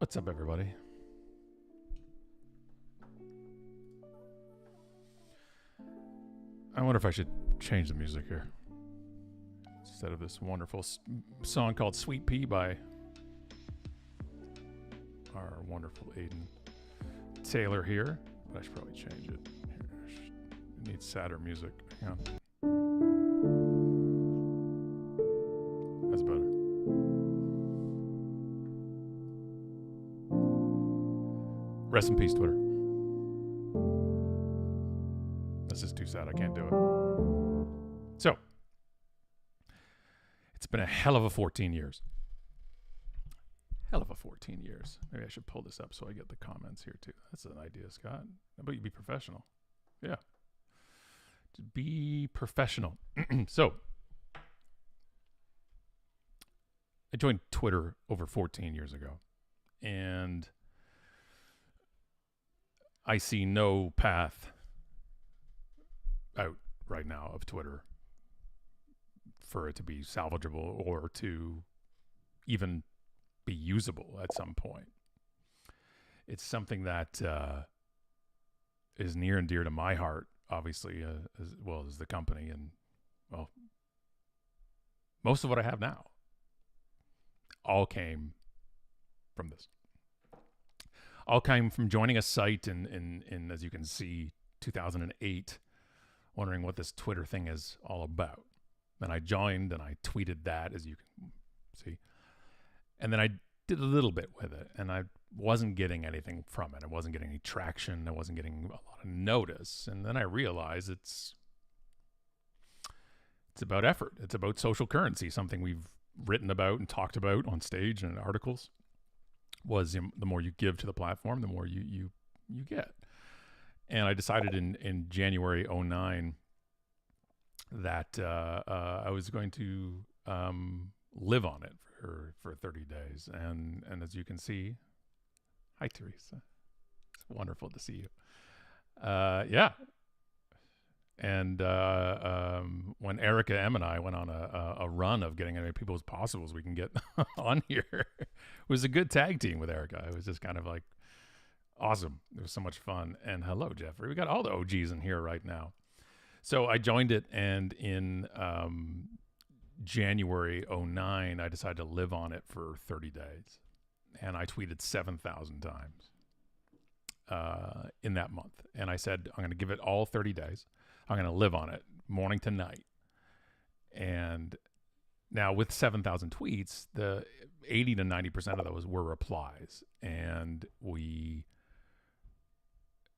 What's up, everybody? I wonder if I should change the music here. Instead of this wonderful song called Sweet Pea by our wonderful Aiden Taylor here. But I should probably change it. Here, it needs sadder music. Hang on. That's better. Rest in peace, Twitter. This is too sad. I can't do it. So, it's been a hell of a 14 years. Hell of a 14 years. Maybe I should pull this up so I get the comments here too. That's an idea, Scott. How about you be professional? Yeah. To be professional. So, I joined Twitter over 14 years ago. And I see no path out right now of Twitter for it to be salvageable or to even be usable at some point. It's something that is near and dear to my heart, obviously, as well as the company. And, well, most of what I have now all came from this. All came from joining a site in as you can see, 2008, wondering what this Twitter thing is all about. Then I joined and I tweeted that, as you can see. And then I did a little bit with it, and I wasn't getting anything from it. I wasn't getting any traction. I wasn't getting a lot of notice. And then I realized it's about effort. It's about social currency, something we've written about and talked about on stage and in articles. Was the more you give to the platform, the more you get. And I decided in January 2009 that I was going to live on it for 30 days. And as you can see, hi, Teresa. It's wonderful to see you. Yeah. And when Erica M and I went on a run of getting as many people as possible as we can get on here, it was a good tag team with Erica. It was just kind of like awesome. It was so much fun. And hello, Jeffrey. We got all the OGs in here right now. So I joined it, and in January 2009, I decided to live on it for 30 days. And I tweeted 7,000 times in that month. And I said, I'm going to give it all 30 days. I'm going to live on it morning to night. And now with 7,000 tweets, the 80 to 90% of those were replies. And we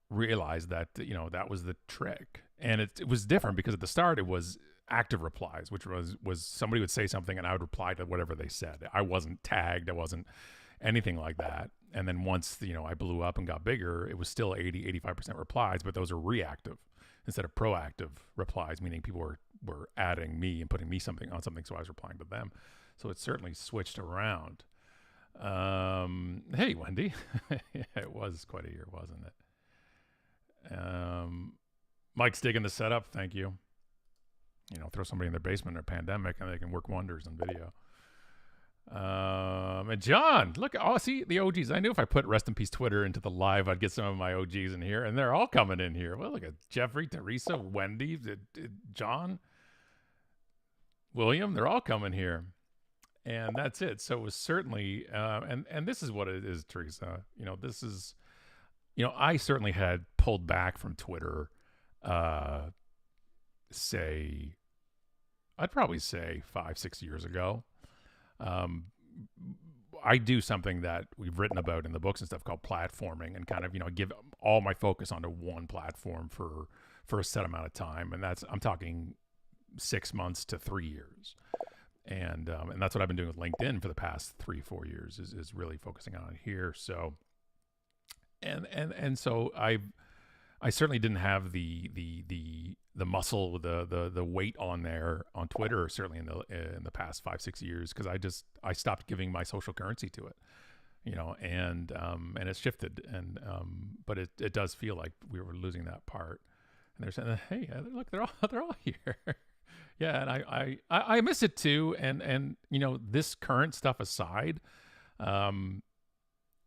realized that, that was the trick. And it was different because at the start it was active replies, which was somebody would say something and I would reply to whatever they said. I wasn't tagged. I wasn't anything like that. And then once, I blew up and got bigger, it was still 80, 85% replies, but those are reactive instead of proactive replies, meaning people were adding me and putting me something on something, so I was replying to them. So it certainly switched around. Hey, Wendy. Yeah, it was quite a year, wasn't it? Mike's digging the setup. Thank you. Throw somebody in their basement in a pandemic and they can work wonders in video. And John, look, see the OGs. I knew if I put Rest in Peace Twitter into the live, I'd get some of my OGs in here, and they're all coming in here. Well, look at Jeffrey, Teresa, Wendy, John, William. They're all coming here, and that's it. So it was certainly, and this is what it is, Teresa. This is, I certainly had pulled back from Twitter. I'd probably say 5-6 years ago. I do something that we've written about in the books and stuff called platforming, and kind of, give all my focus onto one platform for a set amount of time. And I'm talking 6 months to 3 years. And that's what I've been doing with LinkedIn for the past 3-4 years is really focusing on it here. So, and so I certainly didn't have the muscle, the weight on there on Twitter, certainly in the past 5-6 years, because I stopped giving my social currency to it, and it's shifted, and but it does feel like we were losing that part. And they're saying, hey, look, they're all here. Yeah, and I miss it too, and this current stuff aside,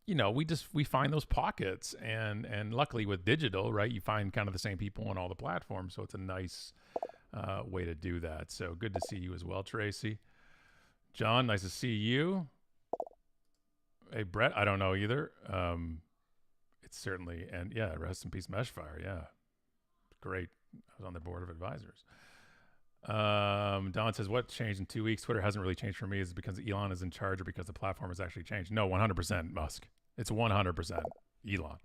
we find those pockets, and luckily with digital, right, you find kind of the same people on all the platforms, so it's a nice way to do that. So good to see you as well, Tracy. John, nice to see you. Hey, Brett, I don't know either. It's certainly, and yeah, rest in peace, Meshfire. Yeah, great. I was on the board of advisors. Don says, what changed in 2 weeks? Twitter hasn't really changed for me. Is it because Elon is in charge or because the platform has actually changed? No, 100% Musk. It's 100% Elon.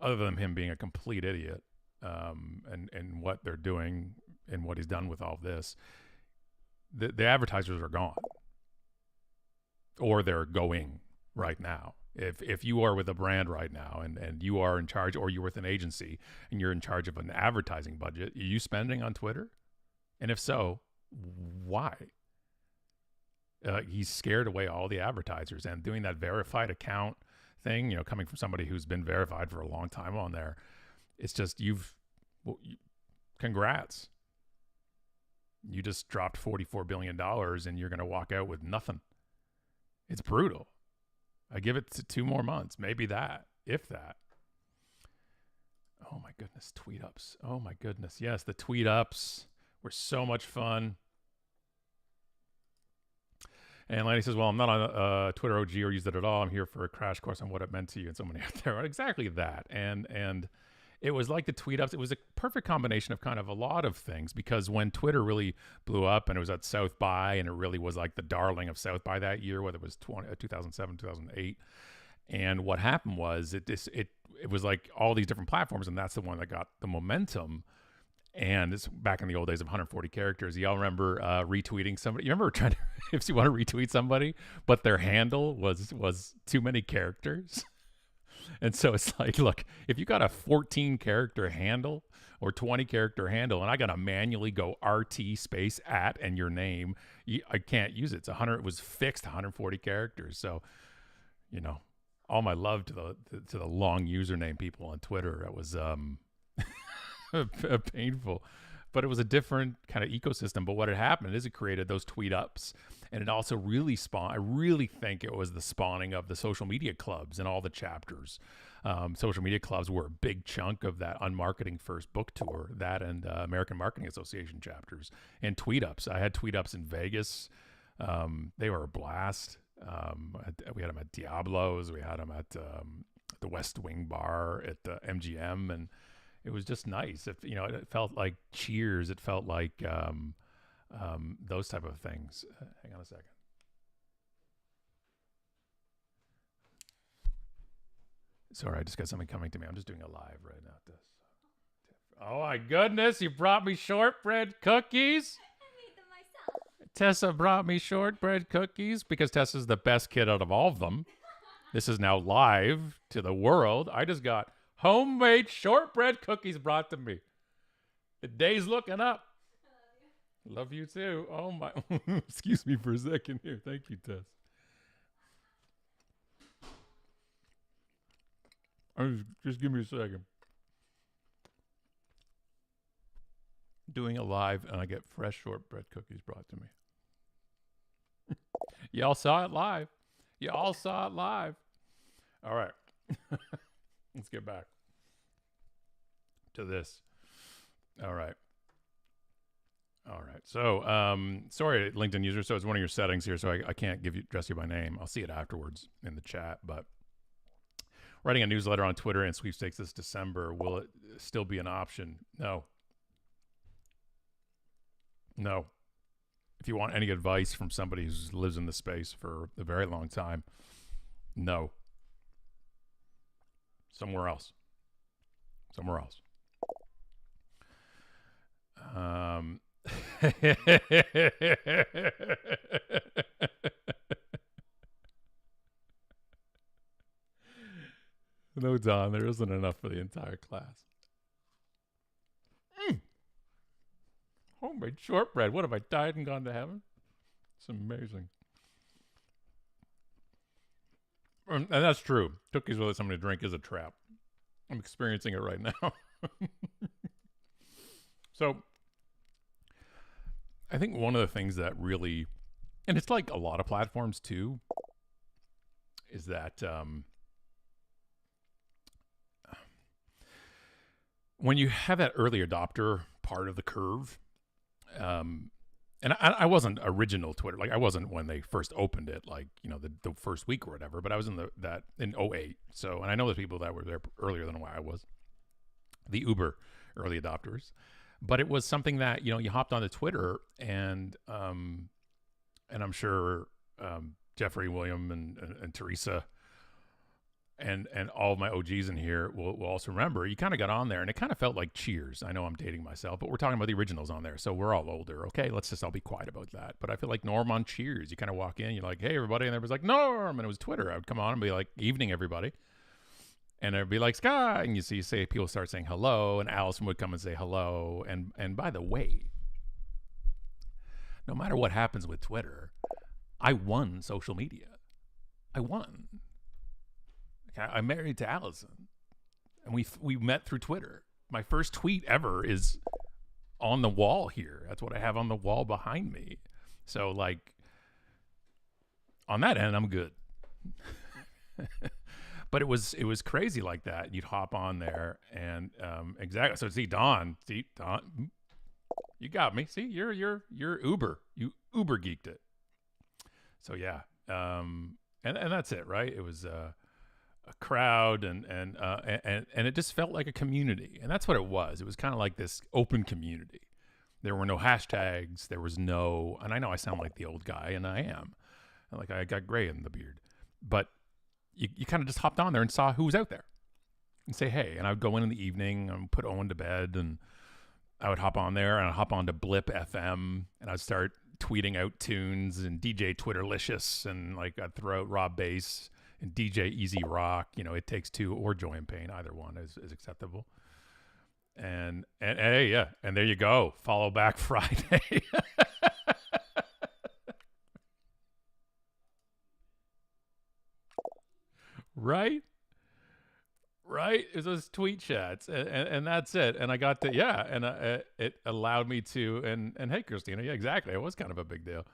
Other than him being a complete idiot, and what they're doing and what he's done with all of this, the advertisers are gone, or they're going right now. If you are with a brand right now and you are in charge, or you're with an agency and you're in charge of an advertising budget, are you spending on Twitter? And if so, why? He's scared away all the advertisers, and doing that verified account thing, coming from somebody who's been verified for a long time on there, it's just, congrats. You just dropped $44 billion and you're going to walk out with nothing. It's brutal. I give it to 2 more months, maybe that, if that. Oh my goodness, tweet ups. Oh my goodness. Yes, the tweet ups were so much fun. And Lanny says, well, I'm not on Twitter OG or use it at all. I'm here for a crash course on what it meant to you and so many out there. Exactly that. And it was like the tweet ups. It was a perfect combination of kind of a lot of things, because when Twitter really blew up and it was at South by, and it really was like the darling of South by that year, whether it was 2007, 2008. And what happened was it was like all these different platforms, and that's the one that got the momentum. And it's back in the old days of 140 characters. Y'all remember retweeting somebody? You remember trying to, if you want to retweet somebody, but their handle was too many characters? And so it's like, look, if you got a 14 character handle or 20 character handle, and I got to manually go RT space at and your name, I can't use it. It's 100. It was fixed 140 characters. So, all my love to the long username people on Twitter. It was painful, but it was a different kind of ecosystem. But what had happened is it created those tweet ups, and it also really spawned. I really think it was the spawning of the social media clubs and all the chapters. Social media clubs were a big chunk of that UnMarketing first book tour, that and American Marketing Association chapters, and tweet ups. I had tweet ups in Vegas. They were a blast. We had them at Diablo's. We had them at the West Wing Bar at the MGM, and it was just nice. It felt like Cheers. It felt like those type of things. Hang on a second. Sorry, I just got something coming to me. I'm just doing a live right now. Oh my goodness, you brought me shortbread cookies? I made them myself. Tessa brought me shortbread cookies because Tessa's the best kid out of all of them. This is now live to the world. I just got homemade shortbread cookies brought to me. The day's looking up. I love you too. Oh my. Excuse me for a second here. Thank you, Tess. Just give me a second. Doing a live, and I get fresh shortbread cookies brought to me. Y'all saw it live. Y'all saw it live. All right. Let's get back to this. All right. So, sorry, LinkedIn user. So it's one of your settings here, so I can't address you by name. I'll see it afterwards in the chat. But writing a newsletter on Twitter and sweepstakes this December, will it still be an option? No. If you want any advice from somebody who lives in the space for a very long time, no. Somewhere else. No, Don, there isn't enough for the entire class. Homemade shortbread. What, have I died and gone to heaven? It's amazing. And that's true. Cookies without something to drink is a trap. I'm experiencing it right now. So, I think one of the things that really, and it's like a lot of platforms too, is that when you have that early adopter part of the curve, and I wasn't original Twitter. Like I wasn't when they first opened it, like, the first week or whatever, but I was in in 08. So, and I know there's people that were there earlier than I was, the Uber early adopters, but it was something that, you hopped onto Twitter and I'm sure, Jeffrey, William, and Teresa, and all of my OGs in here will also remember. You kind of got on there, and it kind of felt like Cheers. I know I'm dating myself, but we're talking about the originals on there, so we're all older. Okay, let's just all be quiet about that. But I feel like Norm on Cheers. You kind of walk in, you're like, "Hey, everybody," and everybody's like, "Norm," and it was Twitter. I would come on and be like, "Evening, everybody," and it'd be like, "Sky," and you say people start saying hello, and Allison would come and say hello, and by the way, no matter what happens with Twitter, I won social media. I won. I'm married to Allison, and we met through Twitter. My first tweet ever is on the wall here. That's what I have on the wall behind me. So, like, on that end, I'm good. But it was crazy like that. You'd hop on there, and exactly. So Don, you got me. See, you're Uber. You Uber geeked it. So yeah, and that's it, right? It was a crowd, and it just felt like a community, and that's what it was. It was kind of like this open community. There were no hashtags. There was no, and I know I sound like the old guy, and I am, like I got gray in the beard, but you kind of just hopped on there and saw who was out there, and say hey. And I would go in the evening and put Owen to bed, and I would hop on there, and I'd hop on to Blip FM, and I'd start tweeting out tunes and DJ Twitterlicious, and like I'd throw out Rob Bass and DJ Easy Rock, It Takes Two, or Joy and Pain. Either one is acceptable. And hey, yeah, and there you go. Follow Back Friday. Right? It was those tweet chats, and that's it. And I got to, and it allowed me to, and hey, Christina, yeah, exactly. It was kind of a big deal.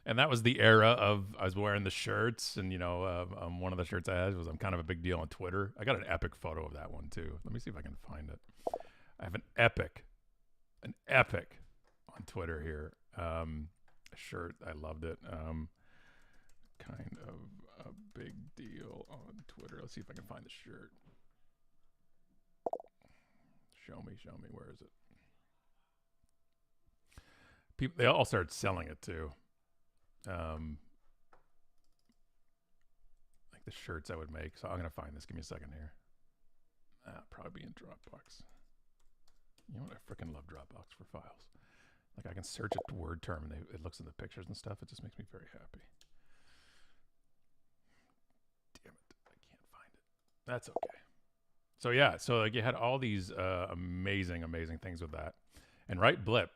And that was the era of, I was wearing the shirts, and one of the shirts I had was, "I'm kind of a big deal" on Twitter. I got an epic photo of that one too. Let me see if I can find it. I have an epic on Twitter here. Shirt, I loved it. Kind of a big deal on Twitter. Let's see if I can find the shirt. Show me. Where is it? People, they all started selling it too. Like the shirts I would make. So I'm gonna find this. Give me a second here. Probably be in Dropbox. You know what? I freaking love Dropbox for files. Like I can search a word term and it looks in the pictures and stuff. It just makes me very happy. Damn it, I can't find it. That's okay. So yeah, so like you had all these amazing things with that, and right, Blip,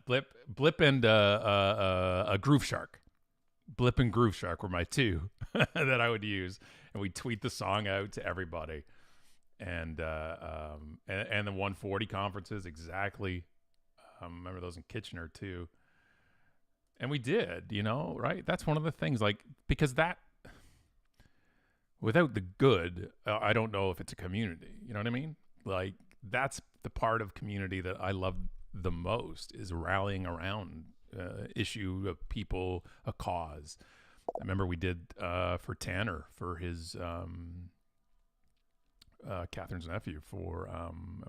and a Groove Shark. Blip and Groove Shark were my two that I would use, and we'd tweet the song out to everybody, and the 140 conferences exactly. Remember those in Kitchener too, and we did, right? That's one of the things, like, because that. Without the good, I don't know if it's a community. You know what I mean? Like, that's the part of community that I love the most, is rallying around issue, of people, a cause. I remember we did for Tanner, for his Catherine's nephew, for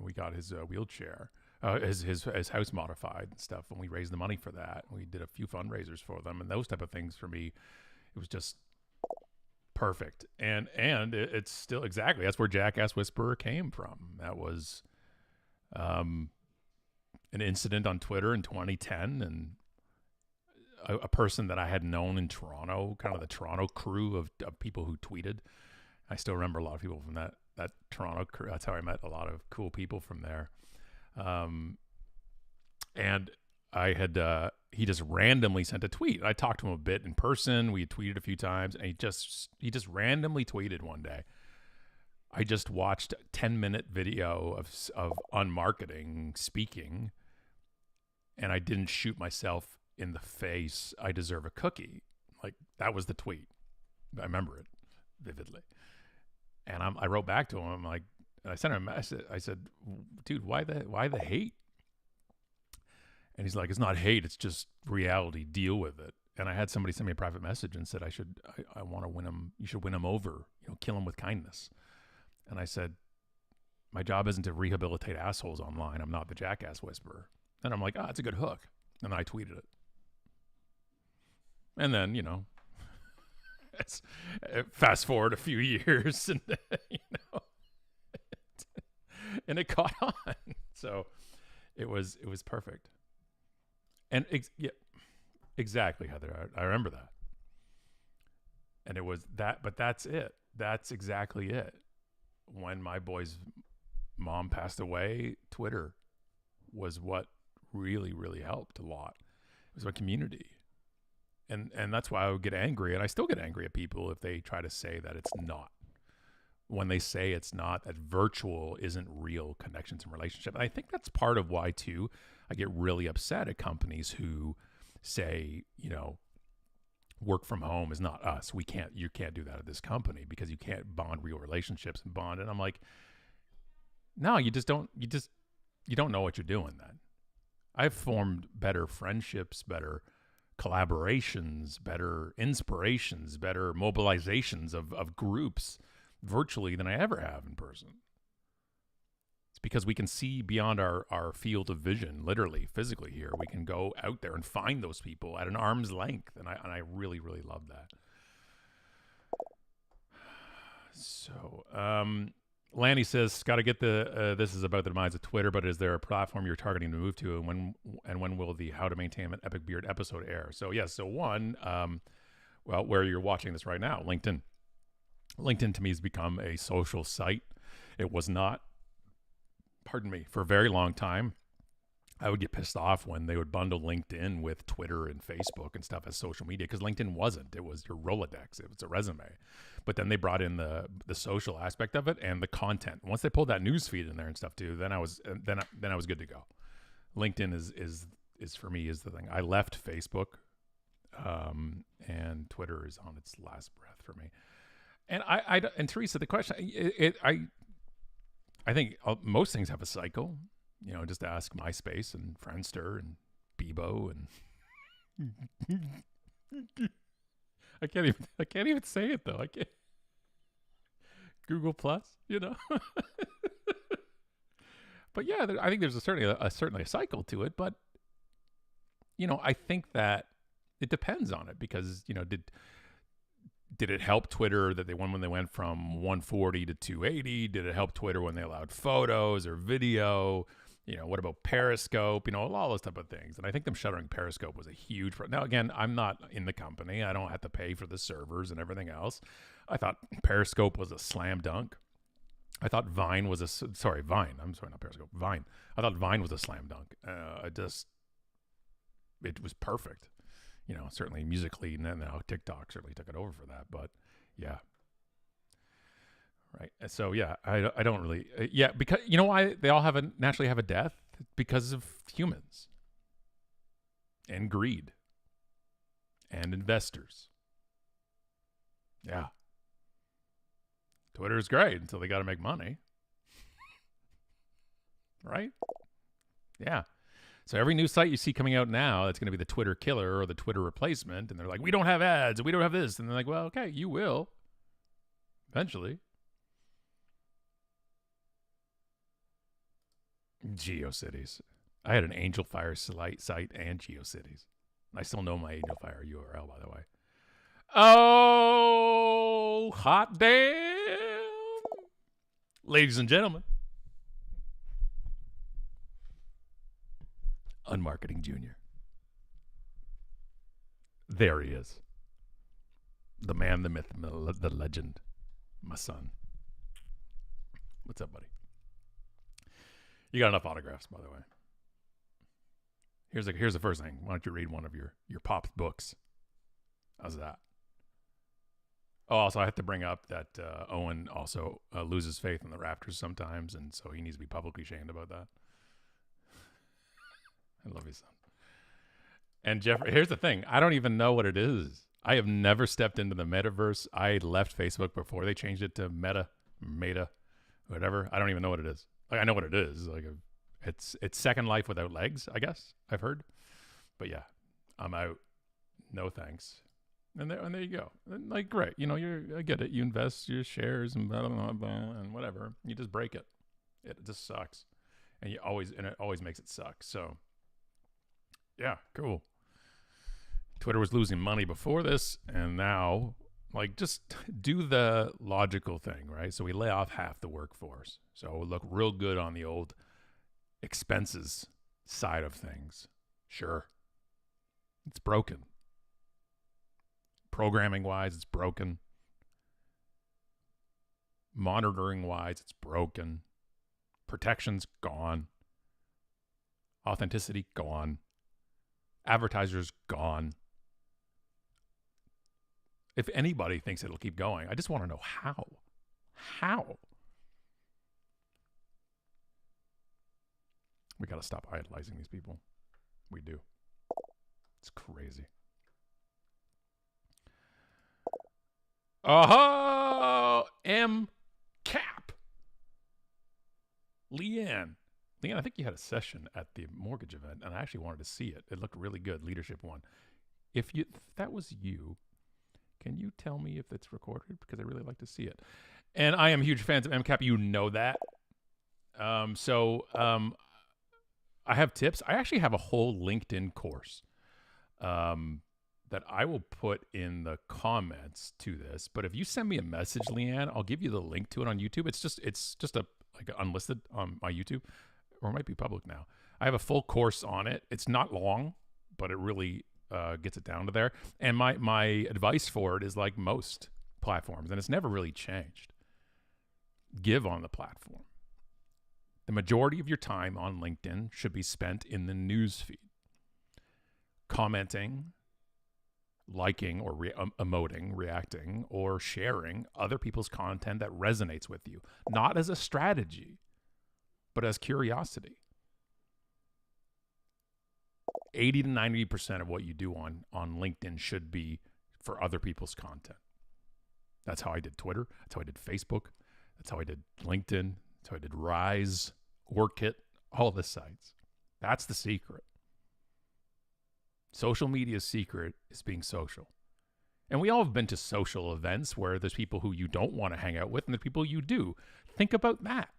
we got his wheelchair, his house modified and stuff, and we raised the money for that. We did a few fundraisers for them, and those type of things. For me, it was just perfect. And it's still exactly, that's where Jackass Whisperer came from. That was an incident on Twitter in 2010, and a person that I had known in Toronto, kind of the Toronto crew of people who tweeted. I still remember a lot of people from that Toronto crew. That's how I met a lot of cool people from there. And I had he just randomly sent a tweet. I talked to him a bit in person. We had tweeted a few times, and he just randomly tweeted one day, "I just watched a 10-minute video of UnMarketing speaking, and I didn't shoot myself in the face. I deserve a cookie." Like, that was the tweet. I remember it. vividly. And I wrote back to him. I'm like, and I sent him a message. I said, dude, why the hate? And he's like, it's not hate. It's just reality. Deal with it. And I had somebody send me a private message and said, I want to win him. You should win him over, kill him with kindness. And I said, my job isn't to rehabilitate assholes online. I'm not the jackass whisperer. And I'm like, it's a good hook. And then I tweeted it. And then, fast forward a few years and, and it caught on. So it was perfect. And yeah, exactly, Heather. I remember that. And it was that, but that's it. That's exactly it. When my boy's mom passed away, Twitter was what really, really helped a lot. It was my community. And that's why I would get angry. And I still get angry at people if they try to say that it's not. When they say it's not, that virtual isn't real connections and relationship. And I think that's part of why, too, I get really upset at companies who say, work from home is not us. You can't do that at this company because you can't bond real relationships and bond. And I'm like, no, you don't know what you're doing then. I've formed better friendships, better collaborations, better inspirations, better mobilizations of groups virtually than I ever have in person. It's because we can see beyond our field of vision, literally, physically here. We can go out there and find those people at an arm's length. And I really, really love that. So, Lanny says, got to get this is about the demise of Twitter, but is there a platform you're targeting to move to? And when will the How to Maintain an Epic Beard episode air? So, yes. So one, where you're watching this right now, LinkedIn. LinkedIn to me has become a social site. It was not, for a very long time. I would get pissed off when they would bundle LinkedIn with Twitter and Facebook and stuff as social media, because LinkedIn wasn't. It was your Rolodex. It was a resume. But then they brought in the social aspect of it and the content. Once they pulled that news feed in there and stuff too, then I was good to go. LinkedIn is for me is the thing. I left Facebook, and Twitter is on its last breath for me. And and Teresa, the question, I think most things have a cycle. Just ask MySpace and Friendster and Bebo and I can't even say it though. I can't. Google Plus, But yeah, I think there's certainly a cycle to it. But I think that it depends on it, because did it help Twitter that when they went from 140 to 280? Did it help Twitter when they allowed photos or video? What about Periscope? All those type of things. And I think them shuttering Periscope was a huge now, again, I'm not in the company. I don't have to pay for the servers and everything else. I thought Periscope was a slam dunk. I thought Vine. I'm sorry, not Periscope. Vine. I thought Vine was a slam dunk. It was perfect. Certainly musically, and then now TikTok certainly took it over for that. But yeah. Right. So yeah, I don't really, because you know why they all naturally have a death? Because of humans and greed and investors. Yeah. Twitter is great until they got to make money. Right? Yeah. So every new site you see coming out now, that's going to be the Twitter killer or the Twitter replacement. And they're like, we don't have ads and we don't have this. And they're like, well, okay, you will eventually. GeoCities. I had an Angel Fire site and GeoCities. I still know my Angel Fire URL, by the way. Oh, hot damn. Ladies and gentlemen. UnMarketing Jr. There he is. The man, the myth, the legend. My son. What's up, buddy? You got enough autographs, by the way. Here's the first thing. Why don't you read one of your Pop's books? How's that? Oh, also, I have to bring up that Owen also loses faith in the Raptors sometimes, and so he needs to be publicly shamed about that. I love you, son. And Jeffrey, here's the thing. I don't even know what it is. I have never stepped into the metaverse. I left Facebook before they changed it to Meta, whatever. I don't even know what it is. Like, I know what it is. Like, it's Second Life without legs, I guess. I've heard. But yeah, I'm out. No thanks. And there you go. And like, great. You know, I get it. You invest your shares and blah, blah, blah, and whatever. You just break it. It just sucks. And it always makes it suck. So yeah, cool. Twitter was losing money before this, and now, like, just do the logical thing, right? So we lay off half the workforce. So we'll look real good on the old expenses side of things. Sure. It's broken. Programming-wise, it's broken. Monitoring-wise, it's broken. Protection's gone. Authenticity, gone. Advertisers, gone. If anybody thinks it'll keep going, I just want to know how. How? We got to stop idolizing these people. We do. It's crazy. Oh, M. Cap. Leanne, I think you had a session at the mortgage event, and I actually wanted to see it. It looked really good. Leadership one. If that was you, can you tell me if it's recorded? Because I really like to see it. And I am huge fans of MCAP. You know that. I have tips. I actually have a whole LinkedIn course that I will put in the comments to this. But if you send me a message, Leanne, I'll give you the link to it on YouTube. It's just like unlisted on my YouTube, or it might be public now. I have a full course on it. It's not long, but it really gets it down to there. And my advice for it is like most platforms, and it's never really changed. Give on the platform. The majority of your time on LinkedIn should be spent in the news feed, commenting, liking or emoting, reacting, or sharing other people's content that resonates with you, not as a strategy, but as curiosity. 80 to 90% of what you do on LinkedIn should be for other people's content. That's how I did Twitter. That's how I did Facebook. That's how I did LinkedIn. That's how I did Rise, Orkut, all the sites. That's the secret. Social media's secret is being social. And we all have been to social events where there's people who you don't want to hang out with and there's people you do. Think about that.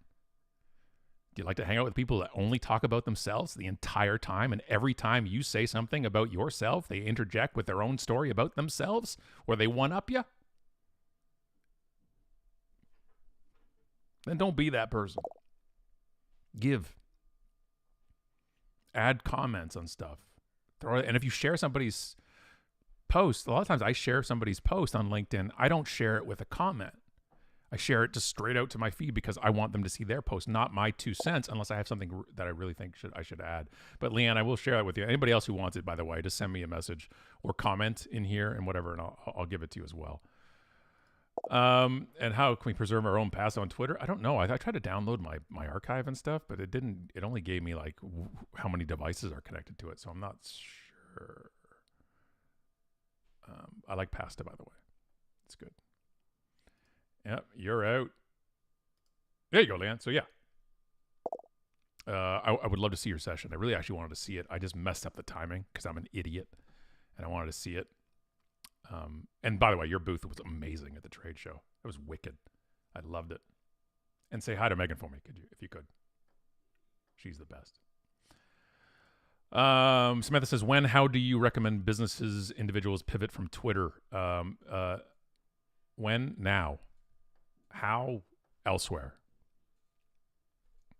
Do you like to hang out with people that only talk about themselves the entire time, and every time you say something about yourself, they interject with their own story about themselves, or they one-up you? Then don't be that person. Give. Add comments on stuff. And if you share somebody's post, a lot of times I share somebody's post on LinkedIn, I don't share it with a comment. I share it just straight out to my feed because I want them to see their post, not my 2 cents, unless I have something that I really think I should add. But Leanne, I will share that with you. Anybody else who wants it, by the way, just send me a message or comment in here and whatever, and I'll give it to you as well. And how can we preserve our own past on Twitter? I don't know. I tried to download my archive and stuff, but it only gave me like how many devices are connected to it. So I'm not sure. I like pasta, by the way. It's good. Yep, you're out. There you go, Leanne. So yeah. I would love to see your session. I really actually wanted to see it. I just messed up the timing because I'm an idiot and I wanted to see it. And by the way, your booth was amazing at the trade show. It was wicked. I loved it. And say hi to Megan for me, if you could. She's the best. Samantha says, how do you recommend businesses, individuals pivot from Twitter? When? Now. How? Elsewhere.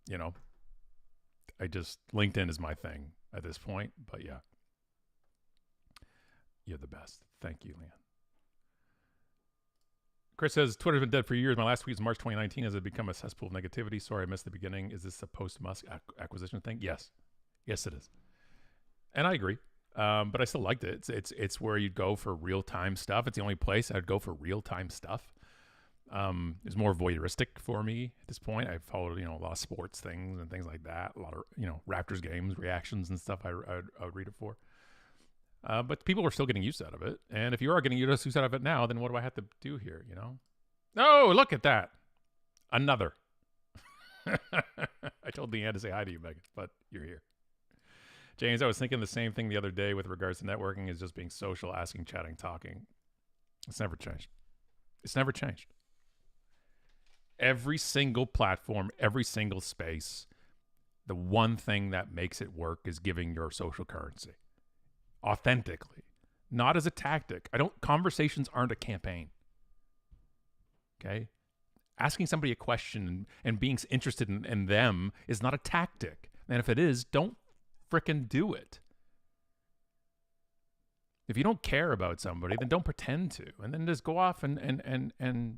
You know, LinkedIn is my thing at this point, but yeah. You're the best. Thank you, Leanne. Chris says, Twitter's been dead for years. My last tweet was March 2019. Has it become a cesspool of negativity? Sorry, I missed the beginning. Is this a post-Musk acquisition thing? Yes. Yes, it is. And I agree. But I still liked it. It's where you'd go for real-time stuff. It's the only place I'd go for real-time stuff. It's more voyeuristic for me at this point. I've followed, a lot of sports things and things like that. A lot of, Raptors games, reactions and stuff I would read it for. But people are still getting use out of it. And if you are getting use out of it now, then what do I have to do here, you know? Oh, look at that. Another. I told Leanne to say hi to you, Megan, but you're here. James, I was thinking the same thing the other day with regards to networking is just being social, asking, chatting, talking. It's never changed. It's never changed. Every single platform, every single space, the one thing that makes it work is giving your social currency authentically, not as a tactic. Conversations aren't a campaign. Okay? Asking somebody a question and being interested in them is not a tactic. And if it is, don't frickin' do it. If you don't care about somebody, then don't pretend to. And then just go off and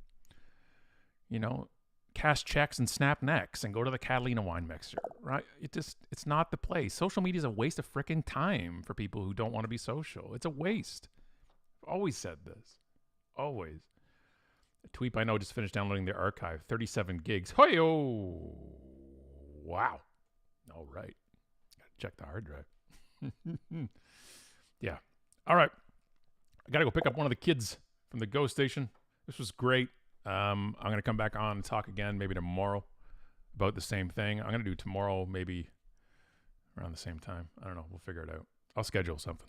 you know, cash checks and snap necks and go to the Catalina wine mixer, right? It's not the place. Social media is a waste of frickin' time for people who don't want to be social. It's a waste. I've always said this. Always. Tweep, I know, just finished downloading their archive. 37 gigs. Hey-oh! Wow. All right. Gotta check the hard drive. Yeah. All right. I gotta go pick up one of the kids from the Go station. This was great. I'm going to come back on and talk again maybe tomorrow about the same thing. I'm going to do tomorrow maybe around the same time. I don't know. We'll figure it out. I'll schedule something.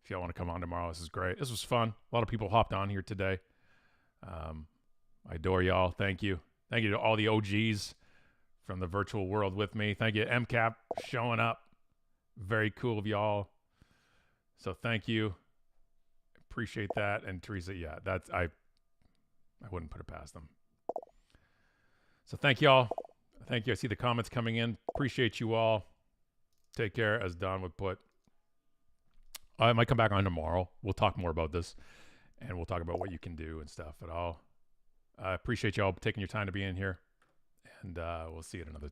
If y'all want to come on tomorrow, this is great. This was fun. A lot of people hopped on here today. I adore y'all. Thank you. Thank you to all the OGs from the virtual world with me. Thank you, MCAP, showing up. Very cool of y'all. So thank you. Appreciate that. And Teresa, yeah, I wouldn't put it past them. So thank y'all. Thank you. I see the comments coming in. Appreciate you all. Take care, as Don would put. I might come back on tomorrow. We'll talk more about this. And we'll talk about what you can do and stuff. But I appreciate y'all taking your time to be in here. And we'll see you at another time.